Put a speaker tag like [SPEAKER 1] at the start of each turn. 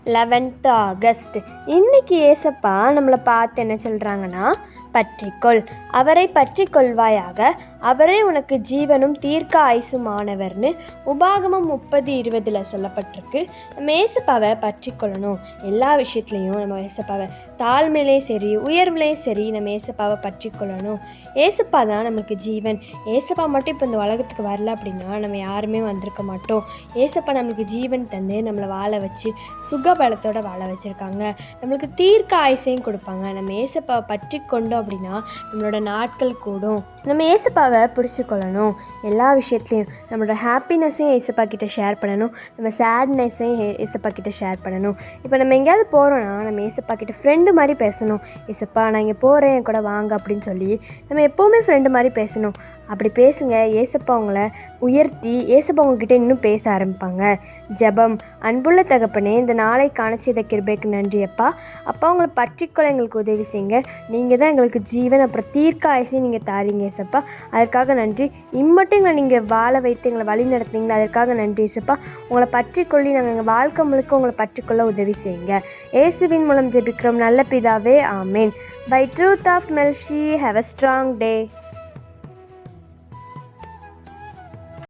[SPEAKER 1] 11th August. இன்னைக்கு ஏசப்பா நம்மளை பார்த்து என்ன சொல்கிறாங்கன்னா, பற்றிக்கொள், அவரை பற்றி கொள்வாயாக, அவரே உனக்கு ஜீவனும் தீர்க்க ஆயுசுமானவர்னு உபாகமம் 30:20 சொல்லப்பட்டிருக்கு. நம்ம ஏசப்பாவை பற்றி கொள்ளணும். எல்லா விஷயத்துலையும் நம்ம ஏசப்பாவை தாழ்மையிலையும் சரி உயர்வுலையும் சரி நம்ம ஏசப்பாவை பற்றி கொள்ளணும். ஏசப்பா தான் நம்மளுக்கு ஜீவன். ஏசப்பா மட்டும் இப்போ இந்த உலகத்துக்கு வரல அப்படின்னா நம்ம யாருமே வந்திருக்க மாட்டோம். ஏசப்பா நம்மளுக்கு ஜீவன் தந்து நம்மளை வாழ வச்சு சுகபலத்தோடு வாழ வச்சுருக்காங்க. நம்மளுக்கு தீர்க்க ஆயுசையும் கொடுப்பாங்க. நம்ம ஏசப்பாவை பற்றி கொண்டோம் அப்படின்னா நம்மளோட நாட்கள் கூடும். நம்ம ஏசப்பாவை பிடிச்சி கொள்ளணும். எல்லா விஷயத்துலையும் நம்மளோட ஹாப்பினஸையும் ஏசப்பா கிட்ட ஷேர் பண்ணணும். நம்ம சேட்னஸையும் ஏசப்பா கிட்ட ஷேர் பண்ணணும். இப்போ நம்ம எங்கேயாவது போகிறோன்னா நம்ம ஏசப்பா கிட்ட ஃப்ரெண்டு மாதிரி பேசணும். ஏசப்பா நான் இங்கே போகிறேன், என் கூட வாங்க அப்படின்னு சொல்லி நம்ம எப்போவுமே ஃப்ரெண்டு மாதிரி பேசணும். அப்படி பேசுங்க. ஏசப்பா உங்களை உயர்த்தி ஏசப்பா உங்ககிட்ட இன்னும் பேச ஆரம்பிப்பாங்க. ஜெபம். அன்புள்ள தகப்பனே, இந்த நாளை காண செய்த கிருபைக்கு நன்றி அப்பா. அப்பா உங்களை பற்றிக்கொள்ள எங்களுக்கு உதவி செய்யுங்க. நீங்கள் தான் எங்களுக்கு ஜீவன், அப்புறம் தீர்க்க ஆயுசையும் நீங்கள் தாரீங்க ஏசப்பா. அதற்காக நன்றி. இம்மட்டும் எங்களை நீங்கள் வாழ வைத்து எங்களை வழி நடத்துனீங்களா, அதற்காக நன்றி ஏசப்பா. உங்களை பற்றிக்கொள்ளி நாங்கள் எங்கள் வாழ்க்கை முழுக்க உங்களை பற்றிக்கொள்ள உதவி செய்யுங்க. இயேசுவின் மூலம் ஜெபிக்கிறோம் நல்ல பிதாவே, ஆமேன். By truth of Melchi, have a strong day.